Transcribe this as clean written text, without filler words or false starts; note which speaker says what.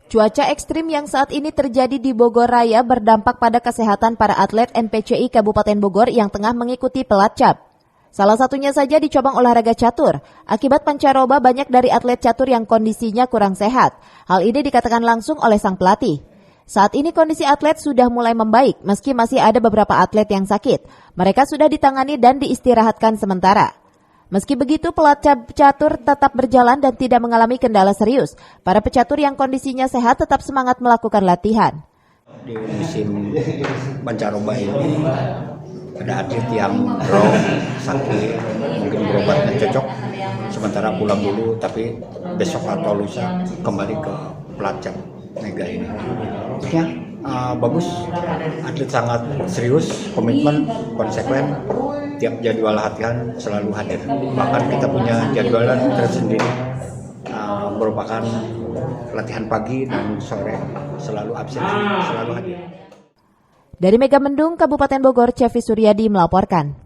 Speaker 1: Cuaca ekstrim yang saat ini terjadi di Bogor Raya berdampak pada kesehatan para atlet MPCI Kabupaten Bogor yang tengah mengikuti Pelacap. Salah satunya saja di cabang olahraga catur. Akibat pancaroba banyak dari atlet catur yang kondisinya kurang sehat. Hal ini dikatakan langsung oleh sang pelatih. Saat ini kondisi atlet sudah mulai membaik meski masih ada beberapa atlet yang sakit. Mereka sudah ditangani dan diistirahatkan sementara. Meski begitu, pelacap catur tetap berjalan dan tidak mengalami kendala serius. Para pecatur yang kondisinya sehat tetap semangat melakukan latihan.
Speaker 2: Di musim pancaroba ini ada atlet yang drop, sakit, mungkin berobatnya cocok, sementara pulang dulu, tapi besok atau lusa kembali ke pelacap mega ini. Ya, bagus, atlet sangat serius, komitmen, konsekuen. Tiap jadwal latihan selalu hadir. Bahkan kita punya jadwalan tersendiri, merupakan latihan pagi dan sore selalu absen, selalu hadir.
Speaker 1: Dari Megamendung, Kabupaten Bogor, Cevi Suryadi melaporkan.